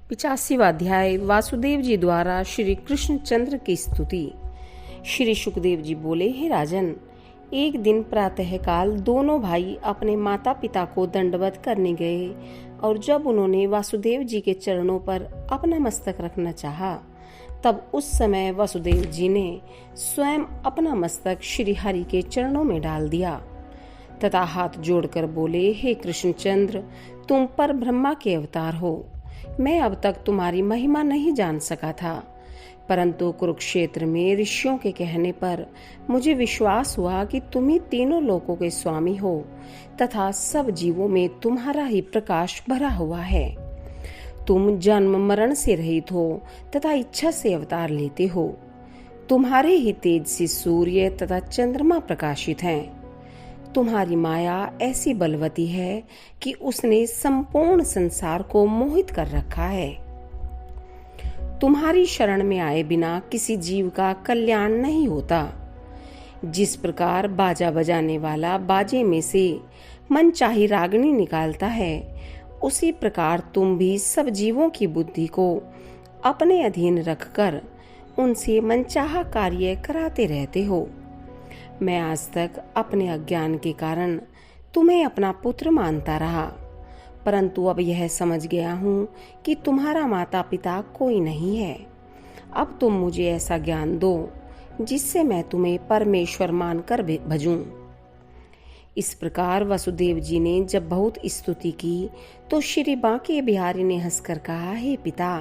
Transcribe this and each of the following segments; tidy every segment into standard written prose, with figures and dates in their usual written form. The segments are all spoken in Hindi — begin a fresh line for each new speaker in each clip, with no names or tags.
85वां अध्याय वासुदेव जी द्वारा श्री कृष्ण चंद्र की स्तुति। श्री सुखदेव जी बोले, हे राजन, एक दिन प्रातःकाल दोनों भाई अपने माता पिता को दंडवत करने गए और जब उन्होंने वासुदेव जी के चरणों पर अपना मस्तक रखना चाहा, तब उस समय वासुदेव जी ने स्वयं अपना मस्तक श्री हरि के चरणों में डाल दिया तथा हाथ जोड़कर बोले, हे कृष्णचंद्र, तुम पर ब्रह्मा के अवतार हो। मैं अब तक तुम्हारी महिमा नहीं जान सका था, परंतु कुरुक्षेत्र में ऋषियों के कहने पर मुझे विश्वास हुआ कि तुम ही तीनों लोकों के स्वामी हो तथा सब जीवों में तुम्हारा ही प्रकाश भरा हुआ है। तुम जन्म मरण से रहित हो तथा इच्छा से अवतार लेते हो। तुम्हारे ही तेज से सूर्य तथा चंद्रमा प्रकाशित हैं। तुम्हारी माया ऐसी बलवती है कि उसने संपूर्ण संसार को मोहित कर रखा है। तुम्हारी शरण में आए बिना किसी जीव का कल्याण नहीं होता। जिस प्रकार बाजा बजाने वाला बाजे में से मनचाही रागनी निकालता है, उसी प्रकार तुम भी सब जीवों की बुद्धि को अपने अधीन रखकर उनसे मनचाहा कार्य कराते रहते हो। मैं आज तक अपने अज्ञान के कारण तुम्हें अपना पुत्र मानता रहा, परंतु अब यह समझ गया हूँ कि तुम्हारा माता पिता कोई नहीं है। अब तुम मुझे ऐसा ज्ञान दो जिससे मैं तुम्हें परमेश्वर मानकर भजूं। इस प्रकार वसुदेव जी ने जब बहुत स्तुति की तो श्री बांके बिहारी ने हंसकर कहा, हे पिता,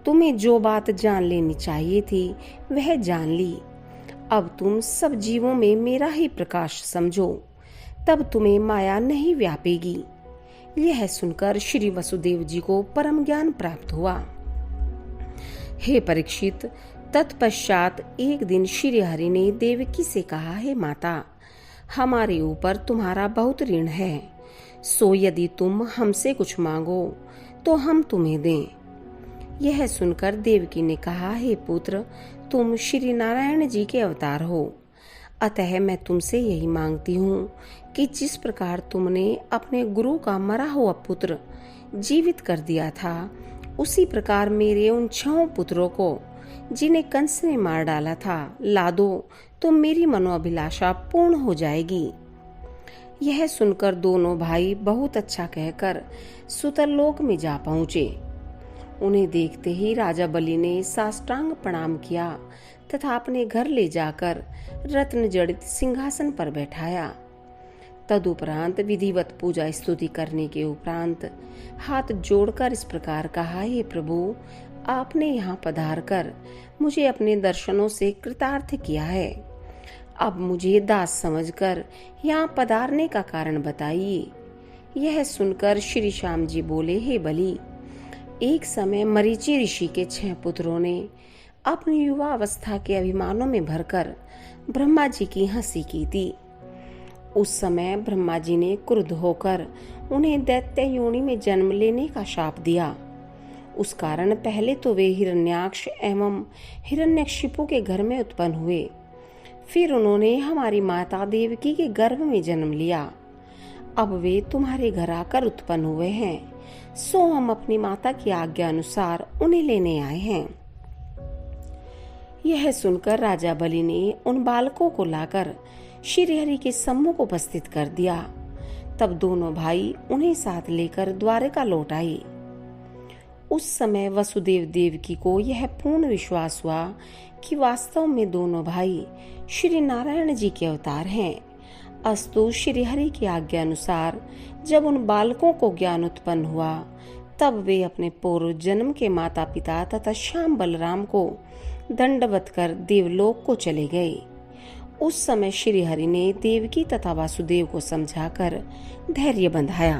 तुम्हें जो बात जान लेनी चाहिए थी वह जान ली। अब तुम सब जीवों में मेरा ही प्रकाश समझो, तब तुम्हें माया नहीं व्यापेगी। यह सुनकर श्री वसुदेव जी को परम ज्ञान प्राप्त हुआ। हे परीक्षित, तत्पश्चात एक दिन श्री हरि ने देवकी से कहा, हे माता, हमारे ऊपर तुम्हारा बहुत ऋण है, सो यदि तुम हमसे कुछ मांगो तो हम तुम्हें दें। यह सुनकर देवकी ने कहा, हे पुत्र, तुम श्री नारायण जी के अवतार हो, अतः मैं तुमसे यही मांगती हूँ कि जिस प्रकार तुमने अपने गुरु का मरा हुआ पुत्र जीवित कर दिया था, उसी प्रकार मेरे उन 6 पुत्रों को जिन्हें कंस ने मार डाला था ला दो, तो मेरी मनोअभिलाषा पूर्ण हो जाएगी। यह सुनकर दोनों भाई बहुत अच्छा कहकर सुतरलोक में जा पहुँचे। उन्हें देखते ही राजा बलि ने साष्टांग प्रणाम किया तथा अपने घर ले जाकर रत्न जड़ित सिंहासन पर बैठाया। तदुपरांत विधिवत पूजा स्तुति करने के उपरांत हाथ जोड़कर इस प्रकार कहा, हे प्रभु, आपने यहाँ पधार कर मुझे अपने दर्शनों से कृतार्थ किया है। अब मुझे दास समझकर यहाँ पधारने का कारण बताइए। यह सुनकर श्री श्याम जी बोले, हे बलि, एक समय मरीचि ऋषि के 6 पुत्रों ने अपनी युवा अवस्था के अभिमानों में भरकर ब्रह्मा जी की हंसी की थी। उस समय ब्रह्मा जी ने क्रुद्ध होकर उन्हें दैत्य योनि में जन्म लेने का शाप दिया। उस कारण पहले तो वे हिरण्याक्ष एवं हिरण्यकशिपु के घर में उत्पन्न हुए, फिर उन्होंने हमारी माता देवकी के गर्भ में जन्म लिया। अब वे तुम्हारे घर आकर उत्पन्न हुए हैं, सो हम अपनी माता की आज्ञा अनुसार उन्हें लेने आए हैं। यह सुनकर राजा बलि ने उन बालकों को लाकर श्री हरि के सम्मुख उपस्थित कर दिया। तब दोनों भाई उन्हें साथ लेकर द्वारका लौट आए। उस समय वसुदेव देवकी को यह पूर्ण विश्वास हुआ कि वास्तव में दोनों भाई श्री नारायण जी के अवतार हैं। अस्तु श्री हरि की आज्ञा अनुसार जब उन बालकों को ज्ञान उत्पन्न हुआ, तब वे अपने पूर्व जन्म के माता पिता तथा श्याम बलराम को दंडवत कर देवलोक को चले गए। उस समय श्री हरि ने देवकी तथा वासुदेव को समझाकर धैर्य बंधाया।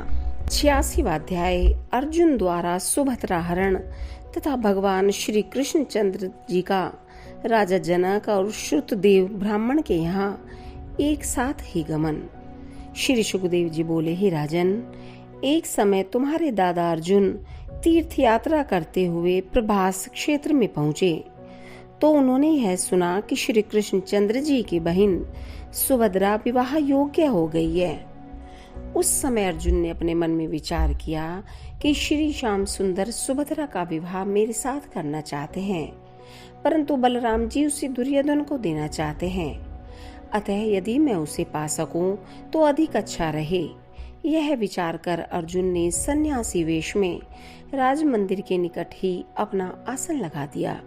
86वां अध्याय अर्जुन द्वारा सुभद्रा हरण तथा भगवान श्री कृष्ण चंद्र जी का राजा जनक और श्रुतदेव ब्राह्मण के यहाँ एक साथ ही गमन। श्री सुखदेव जी बोले, हे राजन, एक समय तुम्हारे दादा अर्जुन तीर्थ यात्रा करते हुए प्रभास क्षेत्र में पहुँचे तो उन्होंने यह सुना कि श्री कृष्ण चंद्र जी की बहन सुभद्रा विवाह योग्य हो गई है। उस समय अर्जुन ने अपने मन में विचार किया कि श्री श्याम सुंदर सुभद्रा का विवाह मेरे साथ करना चाहते हैं, परंतु बलराम जी उसे दुर्योधन को देना चाहते हैं। अतः यदि मैं उसे पा सकूं तो अधिक अच्छा रहे। यह विचार कर अर्जुन ने सन्यासी वेश में राज मंदिर के निकट ही अपना आसन लगा दिया।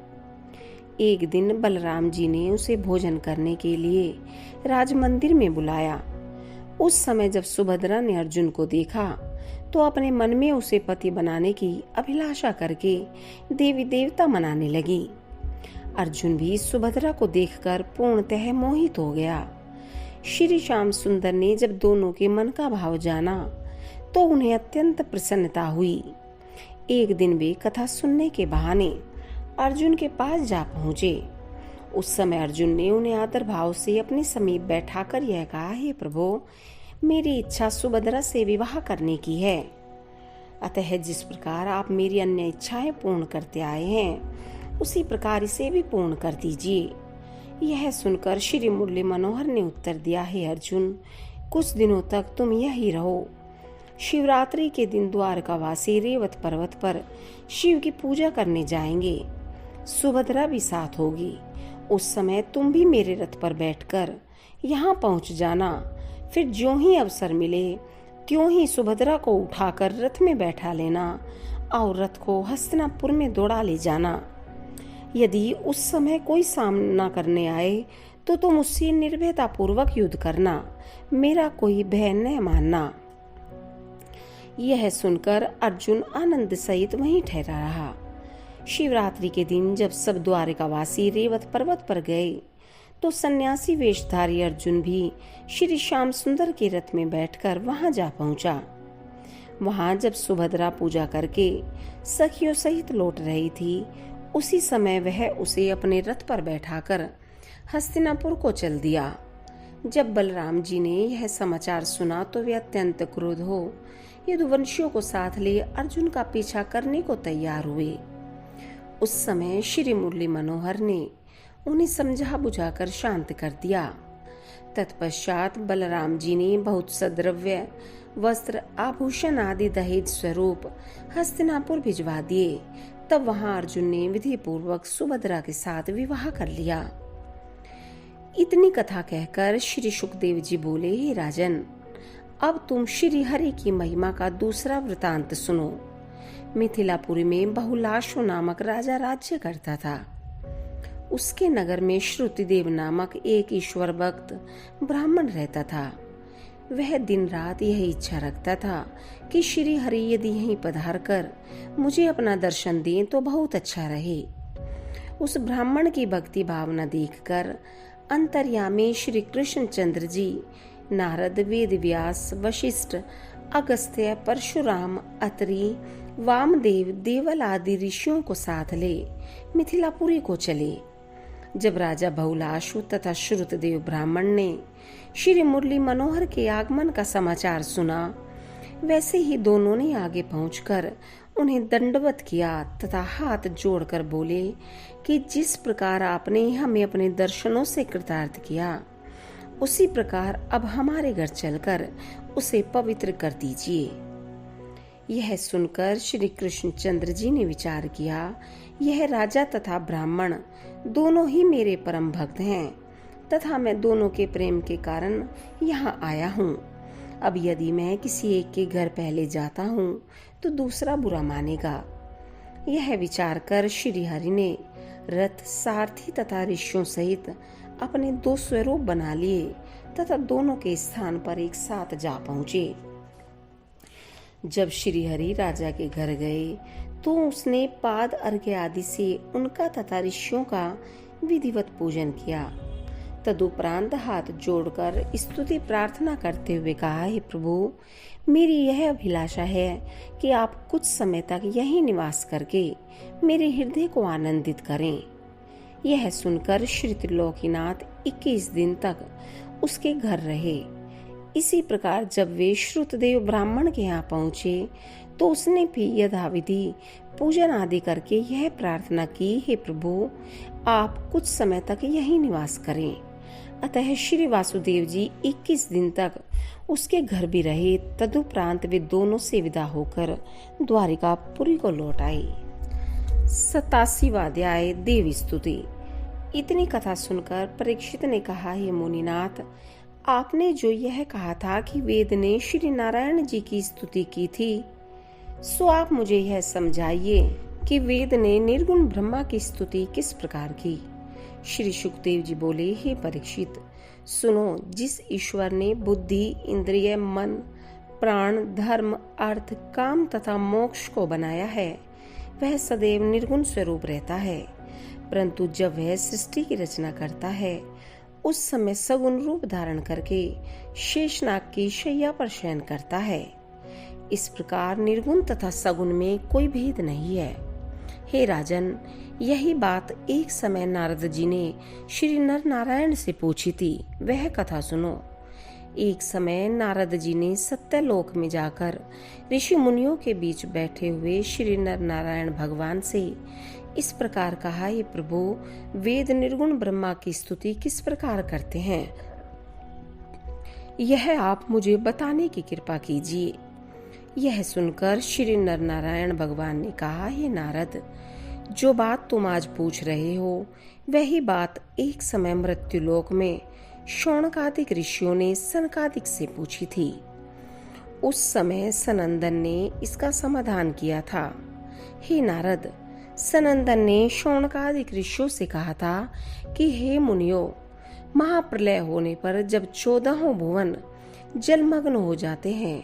एक दिन बलराम जी ने उसे भोजन करने के लिए राज मंदिर में बुलाया। उस समय जब सुभद्रा ने अर्जुन को देखा तो अपने मन में उसे पति बनाने की अभिलाषा करके देवी देवता मनाने लगी। अर्जुन भी सुभद्रा को देखकर पूर्णतः मोहित हो गया। श्री श्याम सुंदर ने जब दोनों के मन का भाव जाना तो उन्हें अत्यंत प्रसन्नता हुई। एक दिन वे कथा सुनने के बहाने अर्जुन के पास जा पहुंचे। उस समय अर्जुन ने उन्हें आदर भाव से अपने समीप बैठाकर यह कहा, हे प्रभु, मेरी इच्छा सुभद्रा से विवाह करने की है। अतः जिस प्रकार आप मेरी अन्य इच्छाएं पूर्ण करते आए हैं, उसी प्रकार इसे भी पूर्ण कर दीजिए। यह सुनकर श्री मुरली मनोहर ने उत्तर दिया, हे अर्जुन, कुछ दिनों तक तुम यही रहो। शिवरात्रि के दिन द्वारकावासी रेवत पर्वत पर शिव की पूजा करने जाएंगे। सुभद्रा भी साथ होगी। उस समय तुम भी मेरे रथ पर बैठकर यहाँ पहुँच जाना। फिर ज्यों ही अवसर मिले त्यों ही सुभद्रा को उठाकर रथ में बैठा लेना और रथ को हस्तिनापुर में दौड़ा ले जाना। यदि उस समय कोई सामना करने आए तो तुम उससे निर्भयता पूर्वक युद्ध करना, मेरा कोई भय न मानना। यह सुनकर अर्जुन आनंद सहित वहीं ठहरा रहा। शिवरात्रि के दिन जब सब द्वारकावासी रेवत पर्वत पर गए तो सन्यासी वेशधारी अर्जुन भी श्री श्याम सुंदर के रथ में बैठकर वहां जा पहुंचा। वहां जब सुभद्रा पूजा करके सखियों सहित लौट रही थी, उसी समय वह उसे अपने रथ पर बैठाकर हस्तिनापुर को चल दिया। जब बलराम जी ने यह समाचार सुना तो वे अत्यंत क्रोध हो यदुवंशियों को साथ लिए अर्जुन का पीछा करने को तैयार हुए। उस समय श्री मुरली मनोहर ने उन्हें समझा बुझाकर शांत कर दिया। तत्पश्चात बलराम जी ने बहुत सद्रव्य, वस्त्र, आभूषण आदि दहेज स्वरूप हस्तिनापुर भिजवा दिए। तब वहां अर्जुन ने विधि पूर्वक सुभद्रा के साथ विवाह कर लिया। इतनी कथा कहकर श्री सुखदेव जी बोले, हे राजन, अब तुम श्री हरि की महिमा का दूसरा वृतांत सुनो। मिथिलापुरी में बहुलाशु नामक राजा राज्य करता था। उसके नगर में श्रुतिदेव नामक एक ईश्वर भक्त ब्राह्मण रहता था। वह दिन रात यही इच्छा रखता था कि श्री हरि यदि यहीं पधार कर मुझे अपना दर्शन दें तो बहुत अच्छा रहे। उस ब्राह्मण की भक्ति भावना देखकर अंतर्यामी श्री कृष्ण चंद्र जी, नारद, वेद व्यास, वशिष्ठ, अगस्त्य, परशुराम, अत्रि, वामदेव, देवल आदि ऋषियों को साथ ले मिथिलापुरी को चले। जब राजा बहुलाशु तथा श्रुतदेव ब्राह्मण ने श्री मुरली मनोहर के आगमन का समाचार सुना, वैसे ही दोनों ने आगे पहुंचकर उन्हें दंडवत किया तथा हाथ जोड़कर बोले कि जिस प्रकार आपने हमें अपने दर्शनों से कृतार्थ किया, उसी प्रकार अब हमारे घर चलकर उसे पवित्र कर दीजिए। यह सुनकर श्री कृष्णचंद्र जी ने विचार किया, यह राजा तथा ब्राह्मण दोनों ही मेरे परम भक्त हैं तथा मैं दोनों के प्रेम के कारण यहाँ आया हूँ। अब यदि मैं किसी एक के घर पहले जाता हूँ तो दूसरा बुरा मानेगा। यह विचार कर श्री हरि ने रथ, सारथी तथा ऋषियों सहित अपने 2 स्वरूप बना लिए तथा दोनों के स्थान पर एक साथ जा पहुँचे। जब श्री हरि राजा के घर गए तो उसने पाद अर्घ्य आदि से उनका तथा ऋषियों का विधिवत पूजन किया। तदुपरांत हाथ जोड़कर स्तुति प्रार्थना करते हुए कहा, हे प्रभु, मेरी यह अभिलाषा है कि आप कुछ समय तक यहीं निवास करके मेरे हृदय को आनंदित करें। यह सुनकर श्री त्रिलोकीनाथ 21 दिन तक उसके घर रहे। इसी प्रकार जब वे श्रुतदेव ब्राह्मण के यहाँ पहुँचे तो उसने भी यथाविधि पूजन आदि करके यह प्रार्थना की, हे प्रभु, आप कुछ समय तक यहीं निवास करें। अतः श्री वासुदेव जी 21 दिन तक उसके घर भी रहे। तदुपरांत वे दोनों से विदा होकर द्वारिकापुरी को लौट आए। 87वां अध्याय देवी स्तुति। इतनी कथा सुनकर परीक्षित ने कहा, हे मुनिनाथ, आपने जो यह कहा था कि वेद ने श्री नारायण जी की स्तुति की थी, सो आप मुझे यह समझाइए कि वेद ने निर्गुण ब्रह्मा की स्तुति किस प्रकार की। श्री सुखदेव जी बोले, हे परीक्षित, सुनो, जिस ईश्वर ने बुद्धि, इंद्रिय, मन, प्राण, धर्म, अर्थ, काम तथा मोक्ष को बनाया है, वह सदैव निर्गुण स्वरूप रहता है, परंतु जब वह सृष्टि की रचना करता है, उस समय सगुण रूप धारण करके शेषनाग की शैया पर शयन करता है। इस प्रकार निर्गुण तथा सगुण में कोई भेद नहीं है। हे राजन, यही बात एक समय नारद जी ने श्री नर नारायण से पूछी थी। वह कथा सुनो। एक समय नारद जी ने सत्यलोक में जाकर ऋषि मुनियों के बीच बैठे हुए श्री नर नारायण भगवान से इस प्रकार कहा, हे प्रभु, वेद निर्गुण ब्रह्मा की स्तुति किस प्रकार करते हैं, यह आप मुझे बताने की कृपा कीजिए। यह सुनकर श्री नर नारायण भगवान ने कहा, हे नारद, जो बात तुम आज पूछ रहे हो, वही बात एक समय मृत्युलोक में शौनकादिक ऋषियों ने सनकादिक से पूछी थी। उस समय सनंदन ने इसका समाधान किया था। हे नारद, सनंदन ने शौनकादिक ऋषियों से कहा था कि हे मुनियों, महाप्रलय होने पर जब 14 भुवन जलमग्न हो जाते हैं,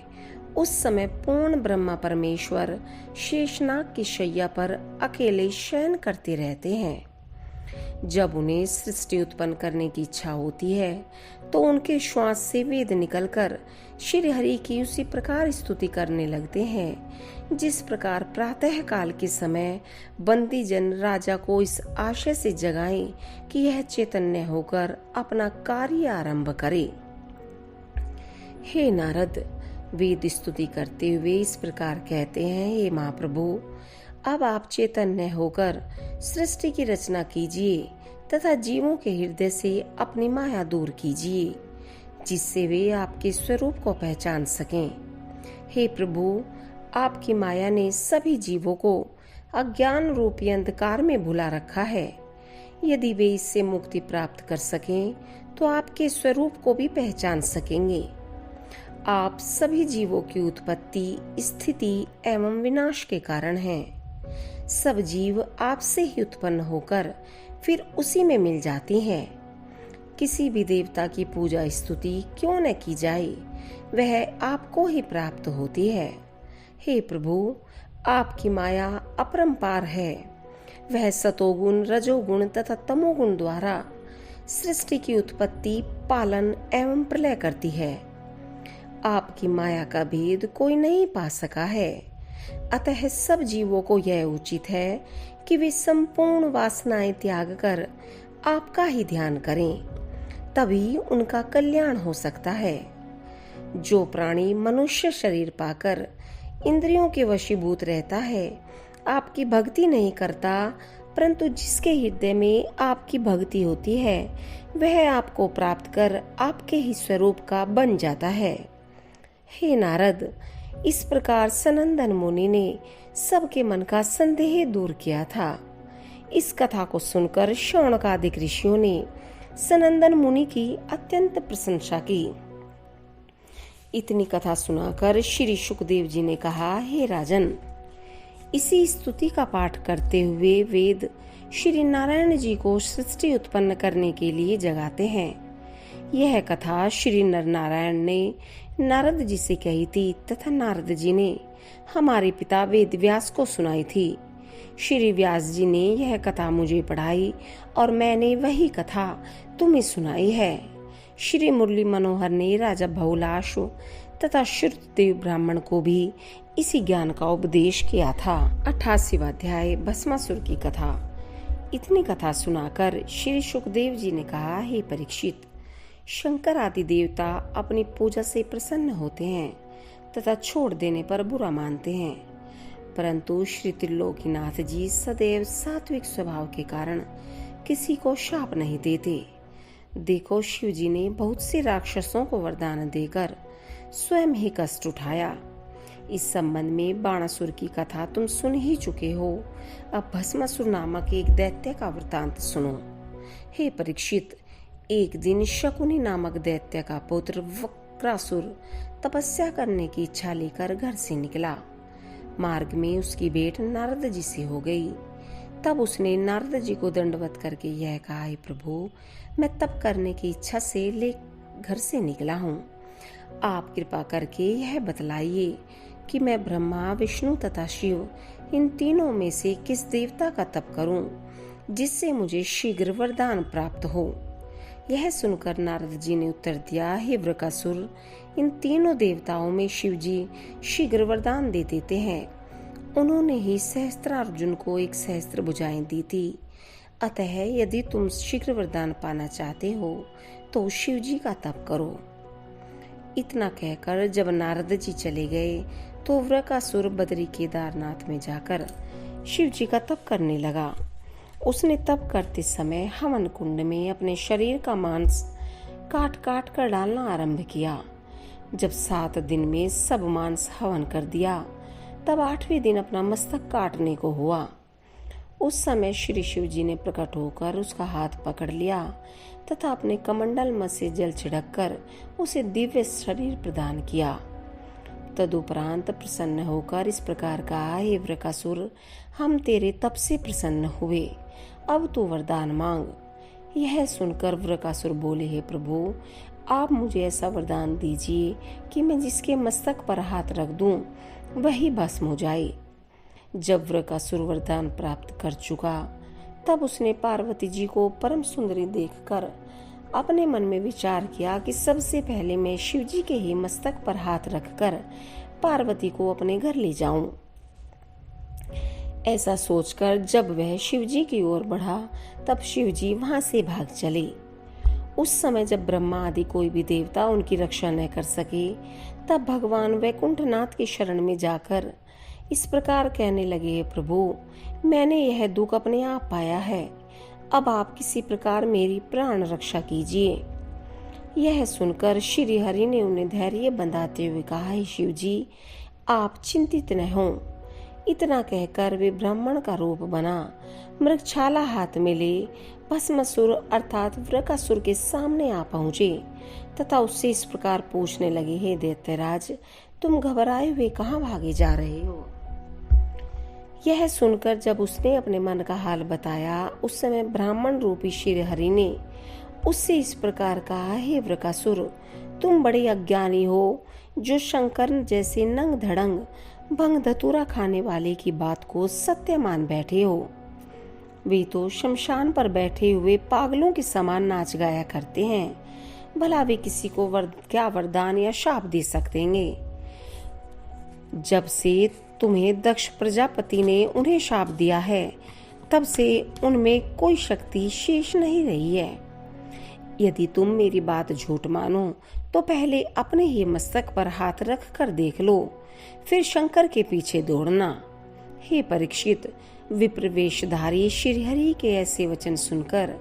उस समय पूर्ण ब्रह्मा परमेश्वर शेषनाग की शैया पर अकेले शयन करते रहते हैं। जब उन्हें सृष्टि उत्पन्न करने की इच्छा होती है, तो उनके श्वास से वेद निकलकर श्री हरि की उसी प्रकार स्तुति करने लगते हैं, जिस प्रकार प्रातः काल के समय बंदी जन राजा को इस आशय से जगाएं कि यह चैतन्य होकर अपना कार्य आरंभ करे। हे नारद, वेद स्तुति करते हुए इस प्रकार कहते हैं, हे महाप्रभु, अब आप चैतन्य होकर सृष्टि की रचना कीजिए तथा जीवों के हृदय से अपनी माया दूर कीजिए, जिससे वे आपके स्वरूप को पहचान सकें। हे प्रभु, आपकी माया ने सभी जीवों को अज्ञान रूपी अंधकार में भुला रखा है। यदि वे इससे मुक्ति प्राप्त कर सकें, तो आपके स्वरूप को भी पहचान सकेंगे। आप सभी जीवों की उत्पत्ति, स्थिति एवं विनाश के कारण हैं। सब जीव आपसे ही उत्पन्न होकर फिर उसी में मिल जाती हैं। किसी भी देवता की पूजा स्तुति क्यों न की जाए, वह आपको ही प्राप्त होती है। हे प्रभु, आपकी माया अपरंपार है। वह सतोगुण, रजोगुण तथा तमोगुण द्वारा सृष्टि की उत्पत्ति, पालन एवं प्रलय करती है। आपकी माया का भेद कोई नहीं पा सका है। अतः सब जीवों को यह उचित है कि वे संपूर्ण वासनाएं त्याग कर आपका ही ध्यान करें, तभी उनका कल्याण हो सकता है। जो प्राणी मनुष्य शरीर पाकर इंद्रियों के वशीभूत रहता है, आपकी भक्ति नहीं करता, परंतु जिसके हृदय में आपकी भक्ति होती है, वह आपको प्राप्त कर आपके ही स्वरूप का बन जाता है। हे नारद, इस प्रकार सनंदन मुनि ने सबके मन का संदेह दूर किया था। इस कथा को सुनकर शौनकादिक ऋषियों ने सनंदन मुनि की अत्यंत प्रशंसा की। इतनी कथा सुनाकर श्री सुखदेव जी ने कहा, हे राजन, इसी स्तुति का पाठ करते हुए वेद श्री नारायण जी को सृष्टि उत्पन्न करने के लिए जगाते हैं। यह कथा श्री नर नारायण ने नारद जी से कही थी तथा नारद जी ने हमारे पिता वेद व्यास को सुनाई थी। श्री व्यास जी ने यह कथा मुझे पढ़ाई और मैंने वही कथा तुम्हें सुनाई है। श्री मुरली मनोहर ने राजा बहुलाश तथा श्रुतदेव ब्राह्मण को भी इसी ज्ञान का उपदेश किया था। 88वां अध्याय भस्मासुर की कथा। इतनी कथा सुनाकर श्री सुखदेव जी ने कहा, हे परीक्षित, शंकर आदि देवता अपनी पूजा से प्रसन्न होते हैं तथा छोड़ देने पर बुरा मानते हैं, परंतु श्री त्रिलोकीनाथ जी सदैव सात्विक स्वभाव के कारण किसी को शाप नहीं देते। देखो, शिव जी ने बहुत से राक्षसों को वरदान देकर स्वयं ही कष्ट उठाया। इस संबंध में बाणासुर की कथा तुम सुन ही चुके हो। अब भस्मासुर नामक एक दैत्य का वृतांत सुनो। हे परीक्षित, एक दिन शकुनी नामक दैत्य का पुत्र वक्रासुर तपस्या करने की इच्छा लेकर घर से निकला। मार्ग में उसकी भेंट नारद जी से हो गई। तब उसने नारद जी को दंडवत करके यह कहा, हे प्रभु, मैं तप करने की इच्छा से घर से निकला हूँ। आप कृपा करके यह बतलाइए कि मैं ब्रह्मा, विष्णु तथा शिव इन तीनों में से किस देवता का तप करूं जिससे मुझे शीघ्र वरदान प्राप्त हो। यह सुनकर नारद जी ने उत्तर दिया, हे वृकासुर, इन तीनों देवताओं में शिव जी शीघ्र वरदान दे देते हैं। उन्होंने ही सहस्त्रार्जुन को 1 सहस्त्र भुजाएं दी थी। अतः यदि तुम शीघ्र वरदान पाना चाहते हो तो शिव जी का तप करो। इतना कहकर जब नारद जी चले गए तो वृकासुर बद्री केदारनाथ में जाकर शिव जी का तप करने लगा। उसने तप करते समय हवन कुंड में अपने शरीर का मांस काट काट कर डालना आरंभ किया। जब 7 दिन में सब मांस हवन कर दिया, तब 8वें दिन अपना मस्तक काटने को हुआ। उस समय श्री शिव जी ने प्रकट होकर उसका हाथ पकड़ लिया तथा अपने कमंडल में से जल छिड़ककर उसे दिव्य शरीर प्रदान किया। तदुपरांत प्रसन्न होकर इस प्रकार कहा, हे वृकासुर, हम तेरे तप से प्रसन्न हुए, अब तू वरदान मांग। यह सुनकर वृकासुर बोले, हे प्रभु, आप मुझे ऐसा वरदान दीजिए कि मैं जिसके मस्तक पर हाथ रख दूं वही भस्म हो जाए। जब वृकासुर वरदान प्राप्त कर चुका, तब उसने पार्वती जी को परम सुंदरी देखकर अपने मन में विचार किया कि सबसे पहले मैं शिव जी के ही मस्तक पर हाथ रखकर पार्वती को अपने घर ले जाऊं। ऐसा सोचकर जब वह शिव जी की ओर बढ़ा, तब शिव जी वहां से भाग चले। उस समय जब ब्रह्मा आदि कोई भी देवता उनकी रक्षा न कर सके, तब भगवान वैकुंठनाथ की शरण में जाकर इस प्रकार कहने लगे, प्रभु, मैंने यह दुख अपने आप पाया है, अब आप किसी प्रकार मेरी प्राण रक्षा कीजिए। यह सुनकर श्री हरि ने उन्हें धैर्य बंधाते हुए कहा, हे शिव जी, आप चिंतित न हों। इतना कहकर वे ब्राह्मण का रूप बना मृगछाला हाथ में ले भस्मासुर अर्थात वृकासुर के सामने आ पहुंचे तथा उससे इस प्रकार पूछने लगे, हे दैत्यराज, तुम घबराए हुए कहाँ भागे जा रहे हो? यह सुनकर जब उसने अपने मन का हाल बताया, उस समय ब्राह्मण रूपी श्री हरि ने उससे इस प्रकार कहा, हे वृकासुर, तुम बड़े अज्ञानी हो, जो शंकर जैसे नंग धड़ंग भंग धतूरा खाने वाले की बात को सत्य मान बैठे हो। वे तो शमशान पर बैठे हुए पागलों के समान नाच गाया करते हैं, भला वे किसी को क्या वरदान या शाप दे सकते हैं? जब से तुम्हें दक्ष प्रजापति ने उन्हें शाप दिया है, तब से उनमें कोई शक्ति शेष नहीं रही है। यदि तुम मेरी बात झूठ मानो तो पहले अपने ही मस्तक पर हाथ रख कर देख लो, फिर शंकर के पीछे दौड़ना। हे परीक्षित, विप्र वेशधारी श्रीहरि के ऐसे वचन सुनकर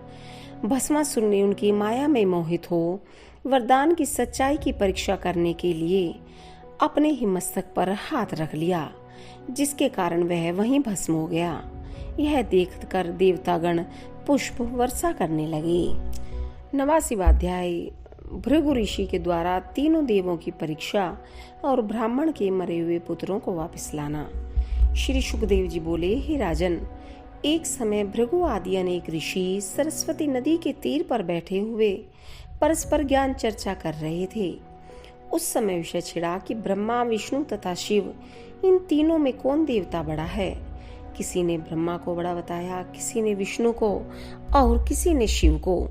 भस्मासुर ने उनकी माया में मोहित हो वरदान की सच्चाई की परीक्षा करने के लिए अपने ही मस्तक पर हाथ रख लिया, जिसके कारण वह वहीं भस्म हो गया। यह देखकर देवतागण पुष्प वर्षा करने लगे। 89वां अध्याय भृगु ऋषि के द्वारा तीनों देवों की परीक्षा और ब्राह्मण के मरे हुए पुत्रों को वापस लाना। श्री सुखदेव जी बोले, हे राजन, एक समय भृगु आदि अनेक ऋषि सरस्वती नदी के तीर पर बैठे हुए परस्पर ज्ञान चर्चा कर रहे थे। उस समय विषय छिड़ा कि ब्रह्मा, विष्णु तथा शिव इन तीनों में कौन देवता बड़ा है। किसी ने ब्रह्मा को बड़ा बताया, किसी ने विष्णु को और किसी ने शिव को।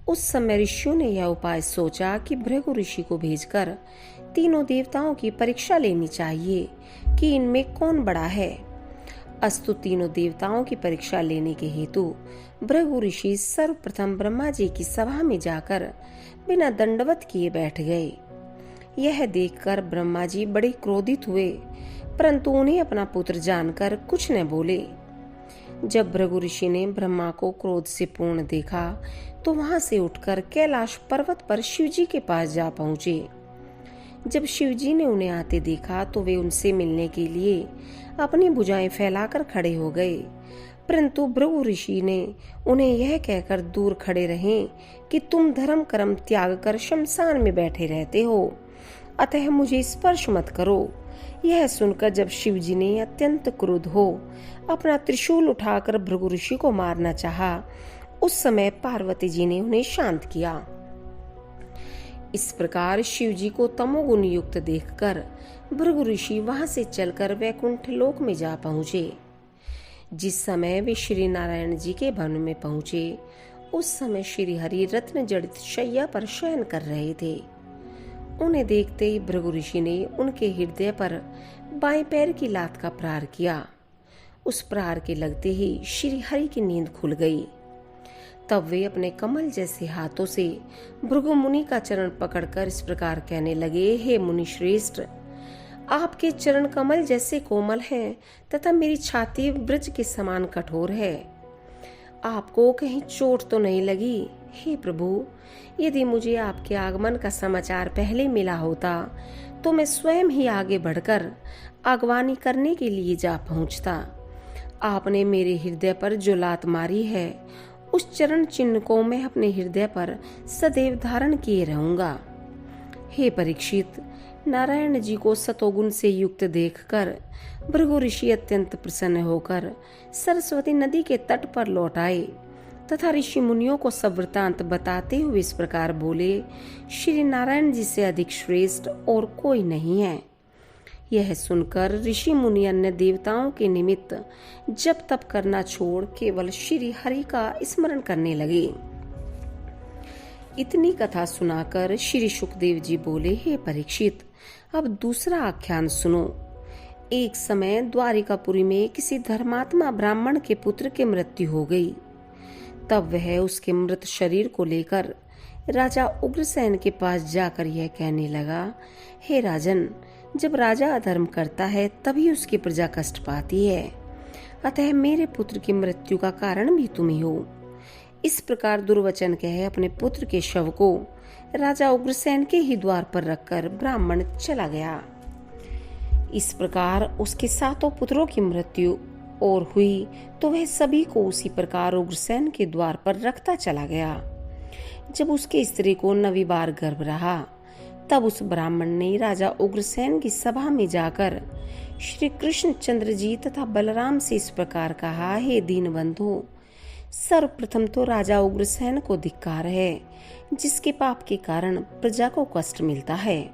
उस समय ऋषियों ने यह उपाय सोचा कि भृगु ऋषि को भेजकर तीनों देवताओं की परीक्षा लेनी चाहिए कि इनमें कौन बड़ा है। अस्तु तीनों देवताओं की परीक्षा लेने के हेतु भृगु ऋषि सर्वप्रथम ब्रह्मा जी की सभा में जाकर बिना दंडवत किए बैठ गए। यह देखकर ब्रह्मा जी बड़े क्रोधित हुए, परंतु उन्हें अपना पुत्र जानकर कुछ न बोले। जब भृगु ऋषि ने ब्रह्मा को क्रोध से पूर्ण देखा तो वहां से उठकर कैलाश पर्वत पर शिवजी के पास जा पहुंचे। जब शिवजी ने उन्हें आते देखा तो वे उनसे मिलने के लिए अपनी भुजाएं फैलाकर खड़े हो गए, परंतु भृगु ऋषि ने उन्हें यह कहकर दूर खड़े रहे कि तुम धर्म कर्म त्याग कर शमशान में बैठे रहते हो, अतः मुझे स्पर्श मत करो। यह सुनकर जब शिवजी ने अत्यंत क्रुद्ध हो अपना त्रिशूल उठाकर भृगु ऋषि को मारना चाहा, उस समय पार्वती जी ने उन्हें शांत किया। इस प्रकार शिवजी को तमोगुण युक्त देखकर भृगु ऋषि वहां से चलकर वैकुंठ लोक में जा पहुंचे। जिस समय वे श्री नारायण जी के वन में पहुंचे, उस समय श्री हरि रत्न जड़ित शैया पर शयन कर रहे थे। उन्हें देखते ही भृगु ऋषि ने उनके हृदय पर बाएं पैर की लात का प्रहार किया। उस प्रहार के लगते ही श्री हरि की नींद खुल गई। तब वे अपने कमल जैसे हाथों से भृगु मुनि का चरण पकड़कर इस प्रकार कहने लगे, हे मुनि श्रेष्ठ, आपके चरण कमल जैसे कोमल हैं तथा मेरी छाती ब्रज के समान कठोर है। आपको कहीं चोट तो नहीं लगी? हे प्रभु, यदि मुझे आपके आगमन का समाचार पहले मिला होता तो मैं स्वयं ही आगे बढ़कर अगवानी करने के लिए जा पहुंचता। आपने मेरे हृदय पर जो लात मारी है, उस चरण चिन्ह को मैं अपने हृदय पर सदैव धारण किए रहूंगा। हे परीक्षित, नारायण जी को सतोगुण से युक्त देखकर भृगु ऋषि अत्यंत प्रसन्न होकर सरस्वती नदी के तट पर लौट आए तथा ऋषि मुनियों को सब वृतांत बताते हुए इस प्रकार बोले, श्री नारायण जी से अधिक श्रेष्ठ और कोई नहीं है। यह सुनकर ऋषि मुनि अन्य देवताओं के निमित्त जप तप करना छोड़ केवल श्री हरि का स्मरण करने लगे। इतनी कथा सुनाकर श्री सुखदेव जी बोले, हे परीक्षित, अब दूसरा आख्यान सुनो। एक समय द्वारिकापुरी में किसी धर्मात्मा ब्राह्मण के पुत्र की मृत्यु हो गई। तब वह उसके मृत शरीर को लेकर राजा उग्रसेन के पास जाकर यह कहने लगा, हे राजन, जब राजा अधर्म करता है तभी उसकी प्रजा कष्ट पाती है, अतः मेरे पुत्र की मृत्यु का कारण भी तुम ही हो। इस प्रकार दुर्वचन कह अपने पुत्र के शव को राजा उग्रसेन के ही द्वार पर रखकर ब्राह्मण चला गया। इस प्रकार उसके 7 पुत्रों की मृत्यु और हुई तो वह सभी को उसी प्रकार उग्रसेन के द्वार पर रखता चला गया। जब उसके स्त्री को 9वीं बार गर्भ रहा, तब उस ब्राह्मण ने राजा उग्रसेन की सभा में जाकर श्री कृष्ण चंद्र जी तथा बलराम से इस प्रकार कहा, हे दीनबंधु, सर्वप्रथम तो राजा उग्रसेन को धिक्कार है, जिसके पाप के कारण प्रजा को कष्ट मिलता है।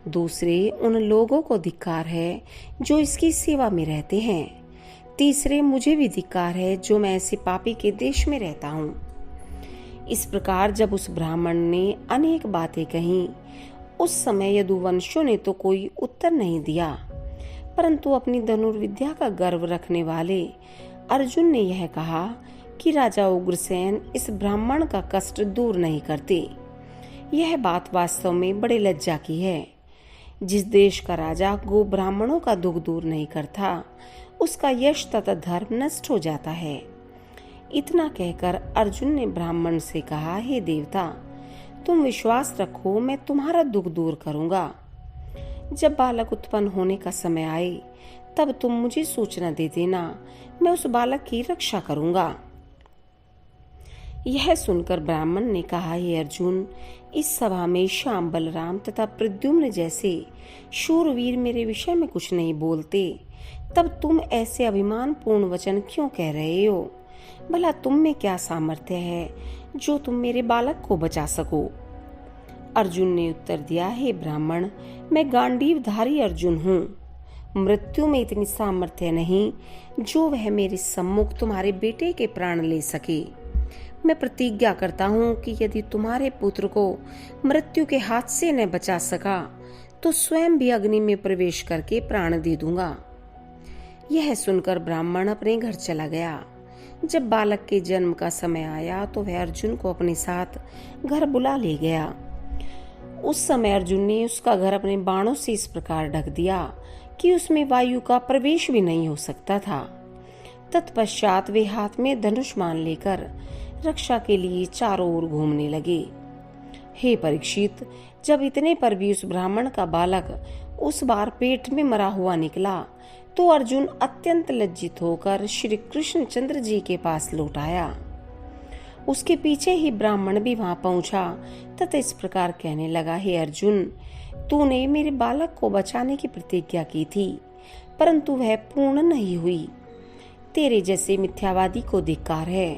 दूसरे उन लोगों को धिक्कार है जो इसकी सेवा में रहते हैं। तीसरे मुझे भी धिक्कार है जो मैं ऐसे पापी के देश में रहता हूँ। इस प्रकार जब उस ब्राह्मण ने अनेक बातें कहीं, उस समय यदुवंशियों ने तो कोई उत्तर नहीं दिया, परंतु अपनी धनुर्विद्या का गर्व रखने वाले अर्जुन ने यह कहा कि राजा उग्रसेन इस ब्राह्मण का कष्ट दूर नहीं करते। यह बात वास्तव में बड़े लज्जा की है। जिस देश का राजा गो ब्राह्मणों का दुख दूर नहीं करता, उसका यश तथा धर्म नष्ट हो जाता है। इतना कहकर अर्जुन ने ब्राह्मण से कहा, हे देवता, तुम विश्वास रखो, मैं तुम्हारा दुख दूर करूंगा। जब बालक उत्पन्न होने का समय आए तब तुम मुझे सूचना दे देना, मैं उस बालक की रक्षा करूंगा। यह सुनकर ब्राह्मण ने कहा, हे अर्जुन, इस सभा में श्याम, बलराम तथा प्रद्युम्न जैसे शूरवीर मेरे विषय में कुछ नहीं बोलते, तब तुम ऐसे अभिमान पूर्ण वचन क्यों कह रहे हो? भला तुम में क्या सामर्थ्य है जो तुम मेरे बालक को बचा सको? अर्जुन ने उत्तर दिया, हे ब्राह्मण, मैं गांडीवधारी अर्जुन हूँ। मृत्यु में इतनी सामर्थ्य नहीं जो वह मेरे सम्मुख तुम्हारे बेटे के प्राण ले सके। मैं प्रतिज्ञा करता हूँ कि यदि तुम्हारे पुत्र को मृत्यु के हाथ से न बचा सका तो स्वयं भी अग्नि में प्रवेश करके प्राण दे दूंगा। यह सुनकर ब्राह्मण अपने घर चला गया। जब बालक के जन्म का समय आया तो वह अर्जुन को अपने साथ घर बुला ले गया। उस समय अर्जुन ने उसका घर अपने बाणों से इस प्रकार ढक दिया कि उसमें वायु का प्रवेश भी नहीं हो सकता था तत्पश्चात वे हाथ में धनुष्मान लेकर रक्षा के लिए चारों ओर घूमने लगे। हे परीक्षित, जब इतने पर भी उस ब्राह्मण का बालक उस बार पेट में मरा हुआ निकला तो अर्जुन अत्यंत लज्जित होकर श्री कृष्णचंद्र जी के पास लौट आया। उसके पीछे ही ब्राह्मण भी वहां पहुंचा तथा इस प्रकार कहने लगा, हे अर्जुन, तूने मेरे बालक को बचाने की प्रतिज्ञा की थी, परंतु वह पूर्ण नहीं हुई। तेरे जैसे मिथ्यावादी को धिक्कार है।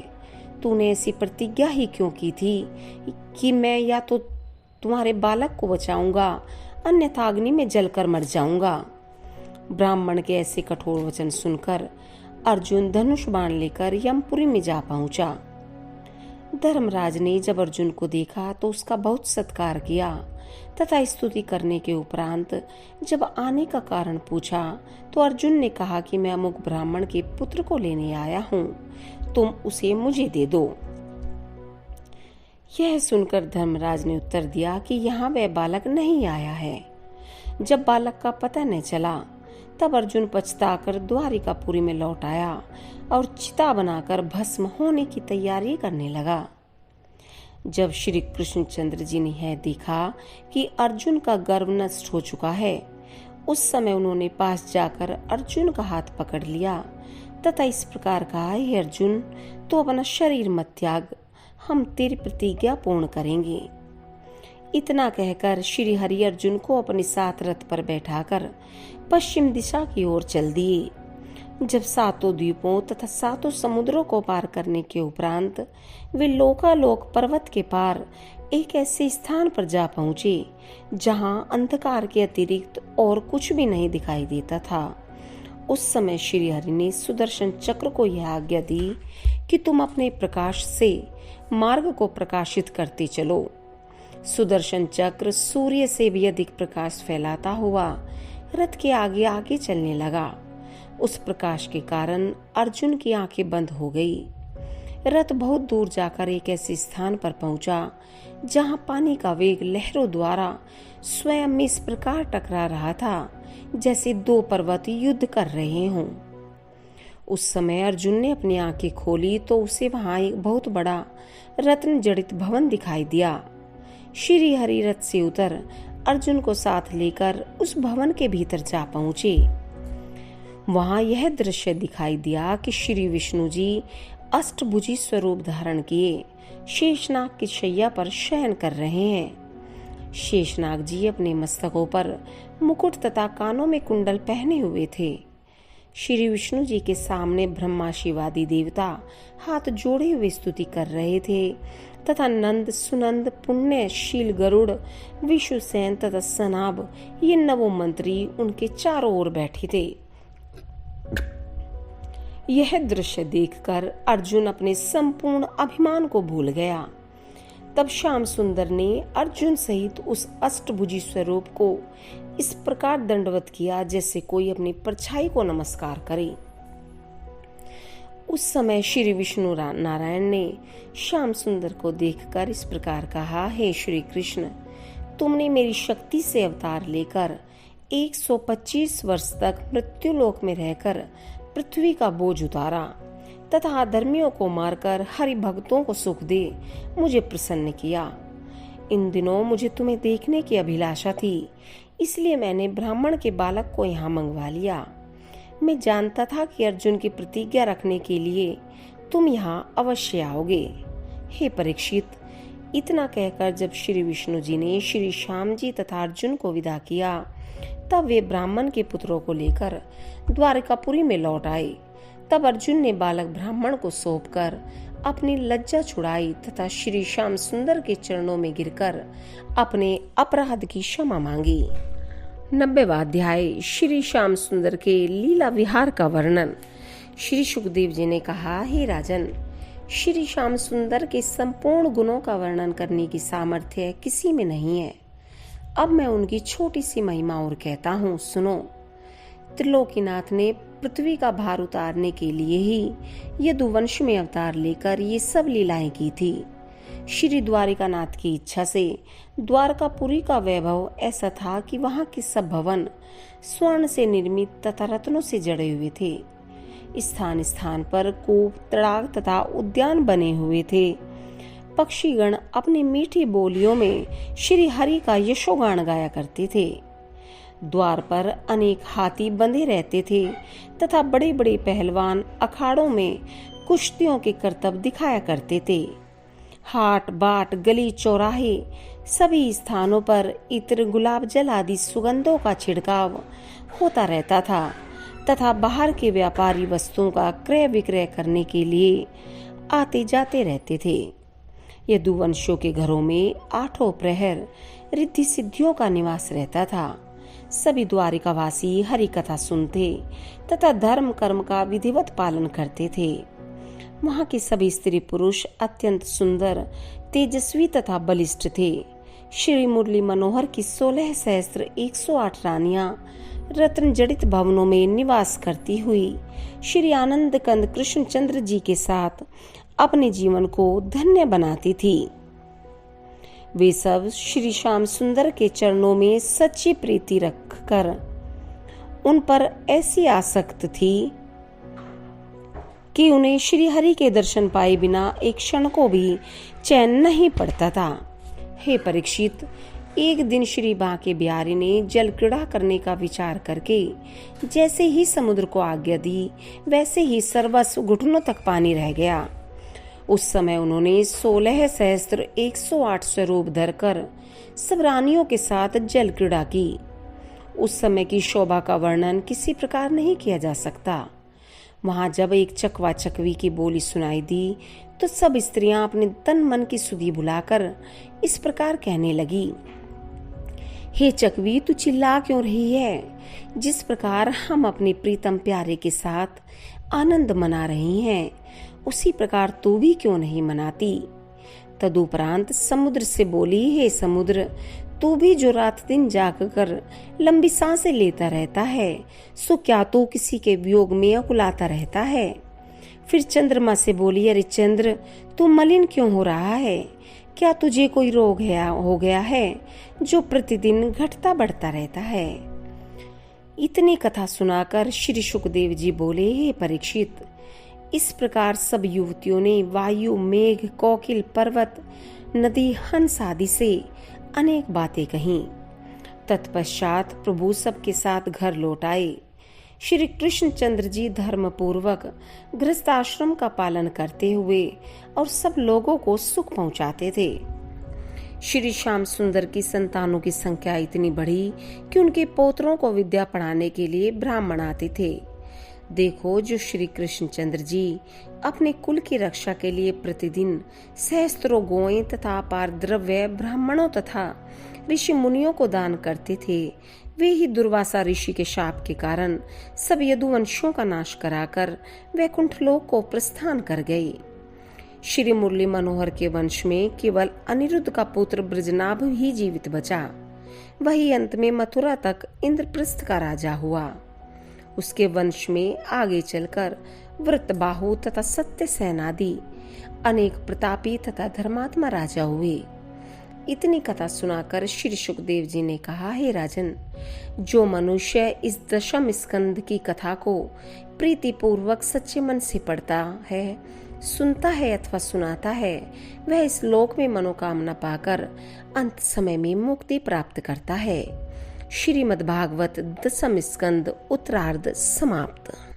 तूने ऐसी प्रतिज्ञा ही क्यों की थी कि मैं या तो तुम्हारे बालक को बचाऊंगा, अन्यथा अग्नि में जलकर मर जाऊंगा। ब्राह्मण के ऐसे कठोर वचन सुनकर अर्जुन धनुष बाण लेकर यमपुरी में जा पहुंचा। धर्मराज ने जब अर्जुन को देखा तो उसका बहुत सत्कार किया तथा स्तुति करने के उपरांत जब आने का कारण पूछा तो अर्जुन ने कहा कि मैं अमुक ब्राह्मण के पुत्र को लेने आया हूँ, तुम उसे मुझे दे दो। यह सुनकर धर्मराज ने उत्तर दिया कि यहाँ वह बालक नहीं आया है। जब बालक का पता न चला तब अर्जुन पछताकर द्वारिकापुरी में लौट आया और चिता बनाकर भस्म होने की तैयारी करने लगा। जब श्री कृष्णचंद्र जी ने यह देखा कि अर्जुन का गर्व नष्ट हो चुका है, उस समय उन्होंने पास जाकर अर्जुन का हाथ पकड़ लिया तथा इस प्रकार कहा, हे अर्जुन, तो अपना शरीर मत त्याग, हम तेरी प्रतिज्ञा पूर्ण करेंगे। इतना कहकर श्री हरि अर्जुन को अपने साथ रथ पर बैठाकर पश्चिम दिशा की ओर चल दिए। जब सातों द्वीपों तथा सातों समुद्रों को पार करने के उपरांत वे लोकालोक पर्वत के पार एक ऐसे स्थान पर जा पहुंचे जहां अंधकार के अतिरिक्त और कुछ भी नहीं दिखाई देता था। उस समय श्री हरि ने सुदर्शन चक्र को यह आज्ञा दी कि तुम अपने प्रकाश से मार्ग को प्रकाशित करते चलो। सुदर्शन चक्र सूर्य से भी अधिक प्रकाश फैलाता हुआ रथ के आगे आगे चलने लगा। उस प्रकाश के कारण अर्जुन की आंखें बंद हो गई। रथ बहुत दूर जाकर एक ऐसे स्थान पर पहुंचा जहां पानी का वेग लहरों द्वारा स्वयं में इस प्रकार टकरा रहा था जैसे दो पर्वत युद्ध कर रहे हों। उस समय अर्जुन ने अपनी आंखें खोली तो उसे वहां एक बहुत बड़ा रत्न जड़ित भवन दिखाई दिया। श्री हरि रथ से उतर अर्जुन को साथ लेकर उस भवन के भीतर जा पहुंचे। वहां यह दृश्य दिखाई दिया कि श्री विष्णु जी अष्टभुजी स्वरूप धारण किए शेषनाग की शैया पर शयन कर रहे हैं। शेषनाग जी अपने मस्तकों पर मुकुट तथा कानों में कुंडल पहने हुए थे। श्री विष्णु जी के सामने ब्रह्मा शिवादि देवता हाथ जोड़े हुए स्तुति कर रहे थे तथा नंद, सुनंद, पुण्यशील गरुड़, विश्वसेन तथा सनाब ये नवो मंत्री उनके चारों ओर बैठे थे। यह दृश्य देखकर अर्जुन अपने संपूर्ण अभिमान को भूल गया। तब श्याम सुंदर ने अर्जुन सहित उस अष्टभुजी स्वरूप को इस प्रकार दंडवत किया जैसे कोई अपनी परछाई को नमस्कार करे। उस समय श्री विष्णु नारायण ने श्याम सुंदर को देखकर इस प्रकार कहा, हे श्री कृष्ण, तुमने मेरी शक्ति से अवतार लेकर 125 वर्ष तक मृत्युलोक में रहकर पृथ्वी का बोझ उतारा तथा अधर्मियों को मारकर हरि भक्तों को सुख दे मुझे प्रसन्न किया। इन दिनों मुझे तुम्हें देखने की अभिलाषा थी, इसलिए मैंने ब्राह्मण के बालक को यहाँ मंगवा लिया। मैं जानता था कि अर्जुन की प्रतिज्ञा रखने के लिए तुम यहाँ अवश्य आओगे। हे परीक्षित, इतना कहकर जब श्री विष्णु जी ने श्री श्याम जी तथा अर्जुन को विदा किया तब वे ब्राह्मण के पुत्रों को लेकर द्वारकापुरी में लौट आए। तब अर्जुन ने बालक ब्राह्मण को सौंपकर अपनी लज्जा छुड़ाई तथा श्री श्याम सुंदर के चरणों में गिरकर अपने अपराध की क्षमा मांगी। 90वां अध्याय श्री श्याम सुंदर के लीला विहार का वर्णन। श्री सुखदेव जी ने कहा, हे राजन, श्री श्याम सुंदर के संपूर्ण गुणों का वर्णन करने की सामर्थ्य किसी में नहीं है। अब मैं उनकी छोटी सी महिमा और कहता हूँ, सुनो। त्रिलोकीनाथ ने पृथ्वी का भार उतारने के लिए ही यदुवंश में अवतार लेकर ये सब लीलाएं की थी। श्री द्वारिकानाथ की इच्छा से द्वारकापुरी का वैभव ऐसा था कि वहां के सब भवन स्वर्ण से निर्मित तथा रत्नों से जड़े हुए थे। स्थान स्थान पर कूप, तड़ाग तथा उद्यान बने हुए थे। पक्षीगण अपनी मीठी बोलियों में श्री हरि का यशोगान गाया करते थे। द्वार पर अनेक हाथी बंधे रहते थे तथा बड़े बड़े पहलवान अखाड़ों में कुश्तियों के करतब दिखाया करते थे। हाट बाट, गली चौराहे, सभी स्थानों पर इत्र, गुलाब जल आदि सुगंधों का छिड़काव होता रहता था तथा बाहर के व्यापारी वस्तुओं का क्रय विक्रय करने के लिए आते जाते रहते थे। यदुवंशियों के घरों में आठों प्रहर रिद्धि सिद्धियों का निवास रहता था। सभी द्वारिकावासी हरि कथा सुनते तथा धर्म कर्म का विधिवत पालन करते थे। वहाँ के सभी स्त्री पुरुष अत्यंत सुंदर, तेजस्वी तथा बलिष्ठ थे। श्री मुरली मनोहर की 16,108 रानियां रत्न जड़ित भवनों में निवास करती हुई श्री आनंद कंद कृष्णचंद्र जी के साथ अपने जीवन को धन्य बनाती थी। वे सब श्री श्याम सुंदर के चरणों में सच्ची प्रीति रखकर उन पर ऐसी आसक्त थी कि उन्हें श्री हरि के दर्शन पाए बिना एक क्षण को भी चैन नहीं पड़ता था। हे परीक्षित, एक दिन श्री बांके बिहारी ने जल क्रीड़ा करने का विचार करके जैसे ही समुद्र को आज्ञा दी, वैसे ही सर्वस्व घुटनों तक पानी रह गया। उस समय उन्होंने 16,108 स्वरूप धरकर सब रानियों के साथ जल क्रीड़ा की। उस समय की शोभा का वर्णन किसी प्रकार नहीं किया जा सकता। वहां जब एक चकवा चकवी की बोली सुनाई दी तो सब स्त्रियां अपने तन मन की सुधि भुलाकर इस प्रकार कहने लगी, हे चकवी, तू चिल्ला क्यों रही है? जिस प्रकार हम अपने प्रीतम प्यारे के साथ आनंद मना रही हैं, उसी प्रकार तू भी क्यों नहीं मनाती? तदुपरांत समुद्र से बोली, हे समुद्र, तू भी जो रात दिन जागकर लंबी सांसें लेता रहता है, सो क्या तू किसी के वियोग में अकुलाता रहता है? फिर चंद्रमा से बोली, अरे चंद्र, तू मलिन क्यों हो रहा है? क्या तुझे कोई रोग हो गया है जो प्रतिदिन घटता बढ़ता रहता है? इतनी कथा सुनाकर श्री सुखदेव जी बोले, हे परीक्षित, इस प्रकार सब युवतियों ने वायु, मेघ, कोकिल, पर्वत, नदी, हंस आदि से अनेक बातें कहीं। तत्पश्चात प्रभु सबके साथ घर लौट आए। श्री कृष्णचंद्र जी धर्म पूर्वक गृहस्थ आश्रम का पालन करते हुए और सब लोगों को सुख पहुंचाते थे। श्री श्याम सुंदर की संतानों की संख्या इतनी बढ़ी कि उनके पोत्रों को विद्या पढ़ाने के लिए ब्राह्मण आते थे। देखो, जो श्री कृष्णचंद्र जी अपने कुल की रक्षा के लिए प्रतिदिन सहस्त्रों गोएं तथा अपार द्रव्य ब्राह्मणों तथा ऋषि मुनियों को दान करते थे, वे ही दुर्वासा ऋषि के शाप के कारण सब यदुवंशियों का नाश कराकर वैकुंठ लोक को प्रस्थान कर गए। श्री मुरली मनोहर के वंश में केवल अनिरुद्ध का पुत्र ब्रजनाभ ही जीवित बचा। वही अंत में मथुरा तक इंद्रप्रस्थ का राजा हुआ। उसके वंश में आगे चलकर वृत्रबाहु तथा सत्यसेन आदि अनेक प्रतापी तथा धर्मात्मा राजा हुए। इतनी कथा सुनाकर श्री सुखदेव जी ने कहा, हे राजन, जो मनुष्य इस दशम स्कंद की कथा को प्रीति पूर्वक सच्चे मन से पढ़ता है, सुनता है अथवा सुनाता है, वह इस लोक में मनोकामना पाकर अंत समय में मुक्ति प्राप्त करता है। श्रीमद्भागवत दशम स्कंद उत्तरार्ध समाप्त।